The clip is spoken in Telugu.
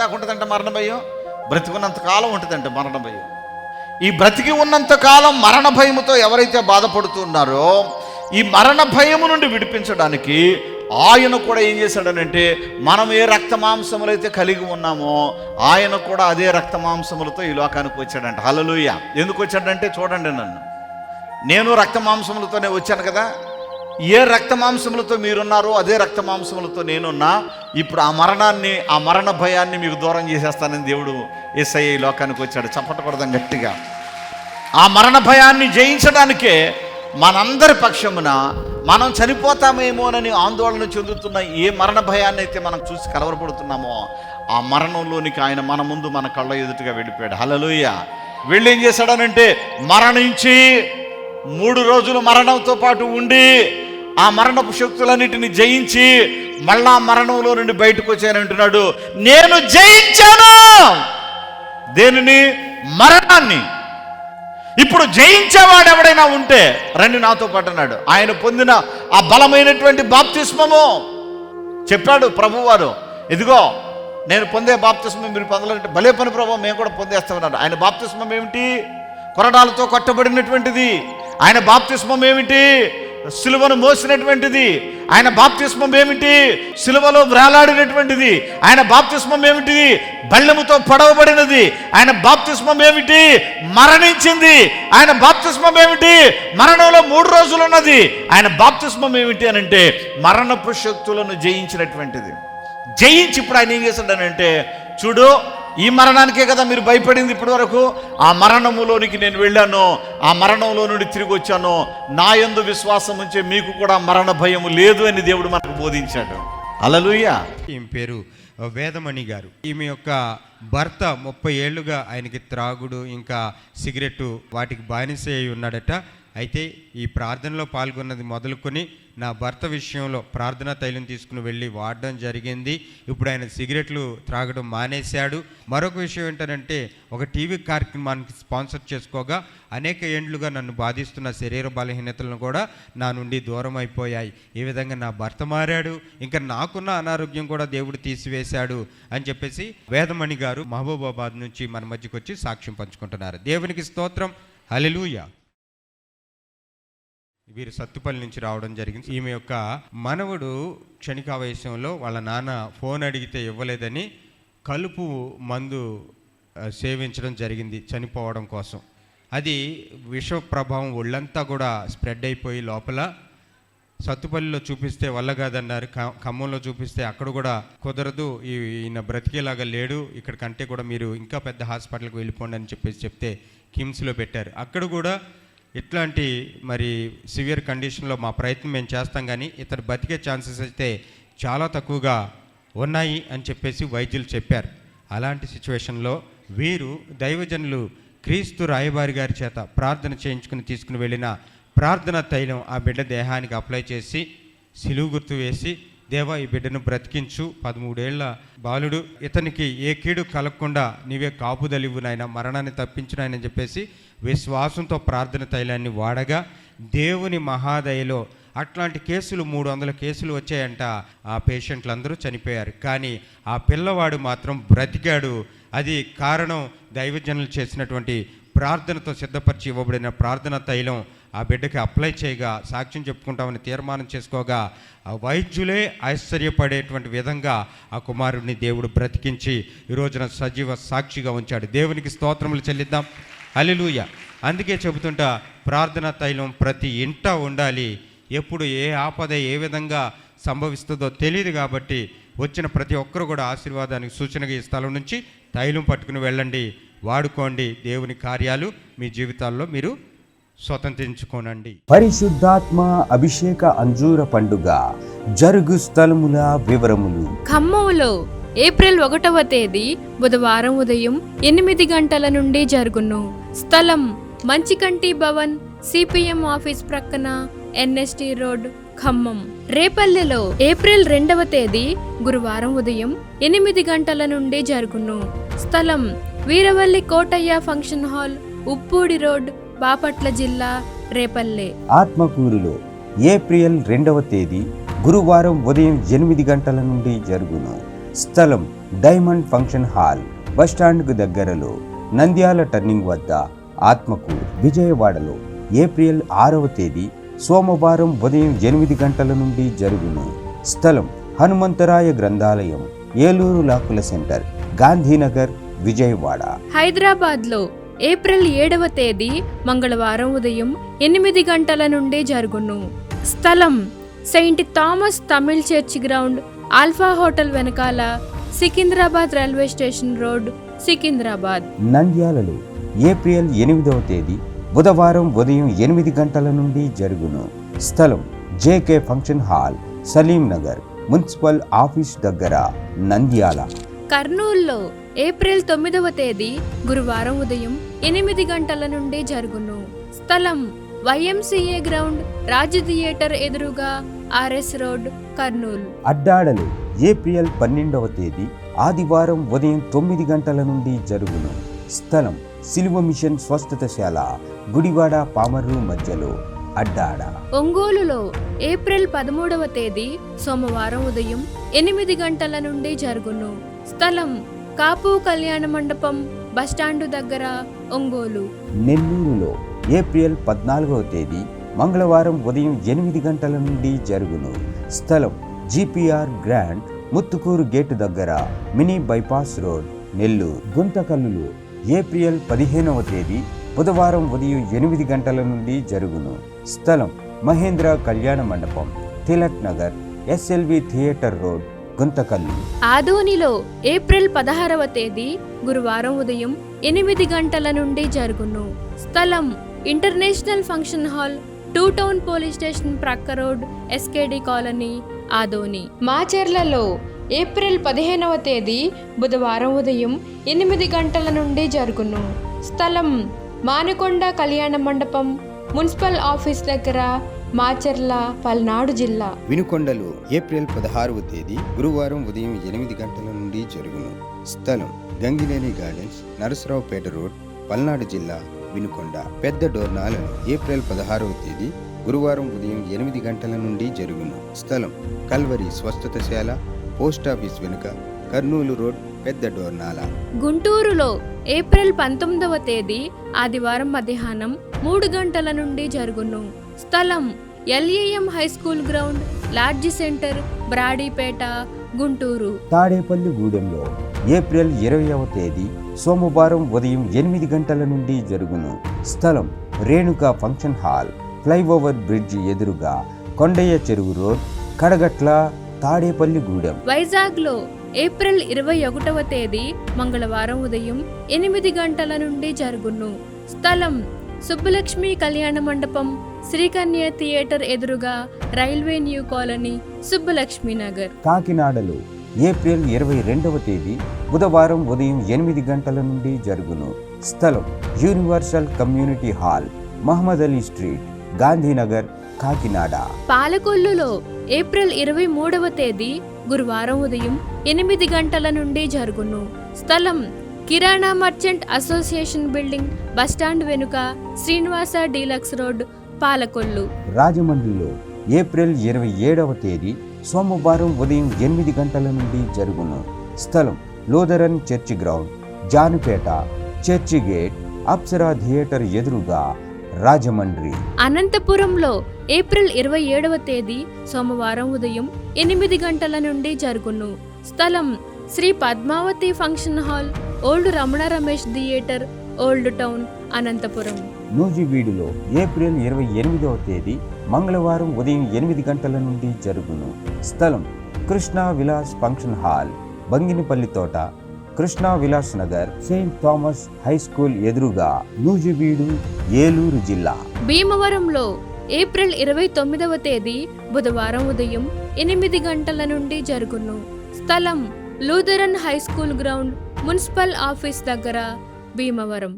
దాకా ఉంటుందంటే మరణ భయం? బ్రతికున్నంత కాలం ఉంటుందంటే మరణ భయం. ఈ బ్రతికి ఉన్నంత కాలం మరణ భయముతో ఎవరైతే బాధపడుతున్నారో ఈ మరణ భయము నుండి విడిపించడానికి ఆయన కూడా ఏం చేశాడనంటే, మనం ఏ రక్త మాంసములైతే కలిగి ఉన్నామో ఆయన కూడా అదే రక్త మాంసములతో ఈ లోకానికి వచ్చాడంట. హల్లెలూయా. ఎందుకు వచ్చాడంటే, చూడండి, నేను రక్త మాంసములతోనే వచ్చాను కదా, ఏ రక్త మాంసములతో మీరున్నారో అదే రక్త మాంసములతో నేనున్నా. ఇప్పుడు ఆ మరణ భయాన్ని మీకు దూరం చేసేస్తానని దేవుడు యేసయ్య ఈ లోకానికి వచ్చాడు. చప్పటకూడదాం గట్టిగా. ఆ మరణ భయాన్ని జయించడానికే మనందరి పక్షమున మనం చనిపోతామేమోనని ఆందోళన చెందుతున్న ఏ మరణ భయాన్ని అయితే మనం చూసి కలవరపడుతున్నామో ఆ మరణంలోనికి ఆయన మన ముందు మన కళ్ళ ఎదుటిగా వెళ్ళిపోయాడు. హల్లెలూయా. వెళ్ళి ఏం చేశాడనంటే, మరణించి 3 రోజులు మరణంతో పాటు ఉండి ఆ మరణపు శక్తులన్నిటిని జయించి మళ్ళా మరణంలో నుండి బయటకు వచ్చానంటున్నాడు. నేను జయించాను. దేనిని? మరణాన్ని. ఇప్పుడు జయించేవాడు ఎవడైనా ఉంటే రండి నాతో పాటు అన్నాడు. ఆయన పొందిన ఆ బలమైనటువంటి బాప్తిస్మము చెప్పాడు ప్రభువారు, ఇదిగో నేను పొందే బాప్తిస్మం మీరు పొందాలంటే, భలే పని ప్రభు, మేము కూడా పొందేస్తామన్నాడు. ఆయన బాప్తిస్మం ఏమిటి? కొరడాలతో కట్టబడినటువంటిది. ఆయన బాప్తిస్మం ఏమిటి? సిలువను మోసినటువంటిది. ఆయన బాప్తిస్మం ఏమిటి? సిలువలో వ్రేలాడినటువంటిది. ఆయన బాప్తిస్మం ఏమిటి? బల్లెముతో పొడవబడినది. ఆయన బాప్తిస్మం ఏమిటి? మరణించింది. ఆయన బాప్తిస్మం ఏమిటి? మరణంలో 3 రోజులు ఉన్నది. ఆయన బాప్తిస్మం ఏమిటి అని అంటే, మరణపు శక్తులను జయించినటువంటిది. జయించి ఇప్పుడు ఆయన ఏం చేశాడనంటే, చూడు, ఈ మరణానికే కదా మీరు భయపడింది ఇప్పటి వరకు, ఆ మరణములోనికి నేను వెళ్ళాను, ఆ మరణంలో నుండి తిరిగి వచ్చాను, నా యందు విశ్వాసం ఉంచే మీకు కూడా మరణ భయము లేదు అని దేవుడు మనకు బోధించాడు. హల్లెలూయా. ఈమె పేరు వేదమణి గారు. ఈమె యొక్క భర్త 30 ఏళ్లుగా ఆయనకి త్రాగుడు ఇంకా సిగరెట్టు వాటికి బానిస అయి ఉన్నాడట. అయితే ఈ ప్రార్థనలో పాల్గొన్నది మొదలుకొని నా భర్త విషయంలో ప్రార్థనా తైలం తీసుకుని వెళ్ళి వాడడం జరిగింది. ఇప్పుడు ఆయన సిగరెట్లు త్రాగడం మానేశాడు. మరొక విషయం ఏంటంటే, ఒక టీవీ కార్యక్రమానికి స్పాన్సర్ చేసుకోగా అనేక ఏండ్లుగా నన్ను బాధిస్తున్న శరీర బలహీనతలను కూడా నా నుండి దూరం అయిపోయాయి. ఈ విధంగా నా భర్త మారాడు, ఇంకా నాకున్న అనారోగ్యం కూడా దేవుడు తీసివేశాడు అని చెప్పేసి వేదమణి గారు మహబూబాబాద్ నుంచి మన మధ్యకు వచ్చి సాక్ష్యం పంచుకుంటున్నారు. దేవునికి స్తోత్రం. హల్లెలూయా. వీరు సత్తుపల్లి నుంచి రావడం జరిగింది. ఈమె యొక్క మనవడు క్షణికావేశంలో వాళ్ళ నాన్న ఫోన్ అడిగితే ఇవ్వలేదని కలుపు మందు సేవించడం జరిగింది చనిపోవడం కోసం. అది విష ప్రభావం ఒళ్ళంతా కూడా స్ప్రెడ్ అయిపోయి లోపల సత్తుపల్లిలో చూపిస్తే వల్ల కాదన్నారు, ఖమ్మంలో చూపిస్తే అక్కడ కూడా కుదరదు, ఈయన బ్రతికేలాగా లేడు, ఇక్కడ కంటే కూడా మీరు ఇంకా పెద్ద హాస్పిటల్కి వెళ్ళిపోండి అని చెప్తే కిమ్స్లో పెట్టారు. అక్కడ కూడా ఇట్లాంటి మరి సివియర్ కండిషన్లో మా ప్రయత్నం మేము చేస్తాం, కానీ ఇతను బతికే ఛాన్సెస్ అయితే చాలా తక్కువగా ఉన్నాయి అని చెప్పేసి వైద్యులు చెప్పారు. అలాంటి సిచ్యువేషన్లో వీరు దైవజనులు క్రీస్తు రాయబారి గారి చేత ప్రార్థన చేయించుకుని తీసుకుని వెళ్ళిన ప్రార్థన తైలం ఆ బిడ్డ దేహానికి అప్లై చేసి సిలువు గుర్తు వేసి, దేవా ఈ బిడ్డను బ్రతికించు, 13 ఏళ్ల బాలుడు, ఇతనికి ఏ కీడు కలగకుండా నీవే కాపుదలివ్వు నాయన, మరణాన్ని తప్పించు నాయన అని చెప్పేసి విశ్వాసంతో ప్రార్థన తైలాన్ని వాడగా దేవుని మహాదయలో అట్లాంటి కేసులు 300 కేసులు వచ్చాయంట. ఆ పేషెంట్లందరూ చనిపోయారు, కానీ ఆ పిల్లవాడు మాత్రం బ్రతికాడు. అది కారణం దైవజనులు చేసినటువంటి ప్రార్థనతో సిద్ధపరిచి ఇవ్వబడిన ప్రార్థన తైలం ఆ బిడ్డకి అప్లై చేయగా సాక్ష్యం చెప్పుకుంటామని తీర్మానం చేసుకోగా ఆ వైద్యులే ఆశ్చర్యపడేటువంటి విధంగా ఆ కుమారుడిని దేవుడు బ్రతికించి ఈ రోజున సజీవ సాక్షిగా ఉంచాడు. దేవునికి స్తోత్రములు చెల్లిద్దాం. హల్లెలూయా. అందుకే చెబుతుంటా, ప్రార్థన తైలం ప్రతి ఇంట ఉండాలి. ఎప్పుడు ఏ ఆపద ఏ విధంగా సంభవిస్తుందో తెలియదు కాబట్టి వచ్చిన ప్రతి ఒక్కరు కూడా ఆశీర్వాదానికి సూచనగా ఈ స్థలం నుంచి తైలం పట్టుకుని వెళ్ళండి, వాడుకోండి. దేవుని కార్యాలు మీ జీవితాల్లో మీరు స్వతంత్రించుకోనండి. పరిశుద్ధాత్మ అభిషేక అంజూర పండుగ జరుగు స్థలముల వివరములు. ఖమ్మంలో ఏప్రిల్ 1వ తేదీ బుధవారం ఉదయం 8 గంటల నుండి జరుగును. స్థలం మంచికంటి భవన్, సిపిఎం ఆఫీస్ ప్రక్కన, ఎన్ఎస్టి రోడ్, ఖమ్మం. రేపల్లెలో ఏప్రిల్ 2వ తేదీ గురువారం ఉదయం 8 గంటల నుండి జరుగును. స్థలం Veeravalli Kotaiah function hall, Uppudi road, Bapatla జిల్లా, రేపల్లె. ఆత్మకూరులో ఏప్రిల్ 2వ తేదీ గురువారం ఉదయం 8 గంటల నుండి జరుగును. స్థలం డైమండ్ ఫంక్షన్ హాల్, బస్టాండ్కు దగ్గరలో, నంద్యాల టర్నింగ్ వద్ద, ఆత్మకూరు. విజయవాడలో ఏప్రిల్ 6వ తేదీ సోమవారం ఉదయం 8 గంటల నుండి జరుగును. స్థలం హనుమంతరాయ గ్రంథాలయం, ఏలూరు లాకుల సెంటర్, గాంధీనగర్, విజయవాడ. హైదరాబాద్లో ఏప్రిల్ 7వ తేదీ మంగళవారం ఉదయం 8 గంటల నుండి జరుగును. స్థలం saint Thomas Tamil church ground, alpha hotel వెనకాల, Secunderabad railway station road, Secunderabad. నంద్యాలలో ఏప్రిల్ 8వ తేదీ బుధవారం ఉదయం 8 గంటల నుండి జరుగును. స్థలం JK function hall, Saleem Nagar, municipal office దగ్గర, నంద్యాల. కర్నూలులో ఏప్రిల్ 9వ తేదీ గురువారం ఉదయం 8 గంటల నుండి జరుగును. స్థలం YMCA గ్రౌండ్, రాజ్ థియేటర్ ఎదురుగా, RS రోడ్, కర్నూలు. అడ్డాడలో ఏప్రిల్ 12వ తేదీ ఆదివారం ఉదయం 9 గంటల నుండి జరుగును. స్థలం సిలువ మిషన్ స్వస్థతశాల, గుడివాడ పామర్రు మధ్యలో, అడ్డాడ. ఒంగోలులో ఏప్రిల్ 13వ తేదీ సోమవారం ఉదయం 8 గంటల నుండి జరుగును. స్థలం కాపు కళ్యాణ మండపం, బస్టాండు దగ్గర, ఒంగోలు. నెల్లూరులో ఏప్రిల్ 14వ తేదీ మంగళవారం ఉదయం 8 గంటల నుండి జరుగును. స్థలం GPR గ్రాండ్, ముత్తుకూరు గేటు దగ్గర, మినీ బైపాస్ రోడ్, నెల్లూరు. గుంతకల్లులో ఏప్రిల్ 15వ తేదీ బుధవారం ఉదయం 8 గంటల నుండి జరుగును. స్థలం Mahendra Kalyana Mandapam, Tilak Nagar, SLV theatre road, Guntakal. ఆదోనిలో ఏప్రిల్ 16వ తేదీ గురువారం ఉదయం 8 గంటల నుండి జరుగును. స్థలం international function hall, 2 town police station ప్రక్క రోడ్, SKD కాలనీ, ఆదోని. మాచర్లలో ఏప్రిల్ 15వ తేదీ బుధవారం ఉదయం 8 గంటల నుండి జరుగును. స్థలం మానకొండ కళ్యాణ మండపం, మున్సిపల్ ఆఫీస్ దగ్గర, మాచర్ల, పల్నాడు జిల్లా. వినుకొండలో ఏప్రిల్ 16వ తేదీ గురువారం ఉదయం 8 గంటల నుండి జరుగును. స్థలం గంగినేని గార్డెన్స్, నరసరావుపేట రోడ్, పల్నాడు జిల్లా, వినుకొండ. పెద్ద డోర్నాలలో ఏప్రిల్ 16వ తేదీ గురువారం ఉదయం 8 గంటల నుండి జరుగును. స్థలం కల్వరి స్వస్థతశాల, పోస్టాఫీస్ వెనుక, కర్నూలు రోడ్, పెద్ద డోర్నాల. గుంటూరులో ఏప్రిల్ 19వ తేదీ ఆదివారం మధ్యాహ్నం 3 గంటల నుండి జరుగును. స్థలం LAM high school ground, lodge centre, Brodipet, Guntur. తాడేపల్లిగూడెంలో ఏప్రిల్ 20వ తేదీ సోమవారం ఉదయం 8 గంటల నుండి జరుగును. స్థలం Renuka function hall, flyover bridge ఎదురుగా, కొండయ్య చెరువు రోడ్, కడగట్ల, తాడేపల్లిగూడెం. వైజాగ్లో ఏప్రిల్ 21వ తేదీ మంగళవారం ఉదయం 8 గంటల నుండి జరుగును. స్థలం సుబ్బలక్ష్మి కళ్యాణ మండపం, శ్రీకన్య థియేటర్ ఎదురుగా, railway new colony, Subbalakshmi Nagar. కాకినాడలో ఏప్రిల్ 22వ తేదీ బుధవారం ఉదయం 8 గంటల నుండి జరుగును. స్థలం universal community hall, Mohammed Ali street, Gandhinagar, Kakinada. పాలకొల్లులో ఏప్రిల్ 23వ తేదీ గురువారం ఉదయం 8 గంటల నుండి జరుగును. స్థలం kirana merchant association building, bus stand వెనుక, శ్రీనివాస డీలక్స్ రోడ్, పాలకొల్లు. రాజమండ్రిలో ఏప్రిల్ 27వ తేదీ సోమవారం ఉదయం 8 గంటల నుండి జరుగును. స్థలం Lutheran church ground, Janupeta, church gate, Apsara theatre ఎదురుగా, రాజమండ్రి. అనంతపురంలో ఏప్రిల్ 27వ తేదీ సోమవారం ఉదయం 8 గంటల నుండి జరుగును. స్థలం Sri Padmavathi function hall, old Ramana Ramesh theatre, old town, Anantapuram. నూజివీడులో ఏప్రిల్ 28వ తేదీ మంగళవారం ఉదయం 8 గంటల నుండి జరుగును. స్థలం కృష్ణా విలాస్ ఫంక్షన్ హాల్, బంగినపల్లి తోట, Krishna Vilas Nagar, Saint Thomas high school ఎదురుగా, నూజివీడు, ఏలూరు జిల్లా. భీమవరంలో ఏప్రిల్ 29వ తేదీ బుధవారం ఉదయం 8 గంటల నుండి జరుగును. స్థలం Lutheran high school ground, municipal office దగ్గర, భీమవరం.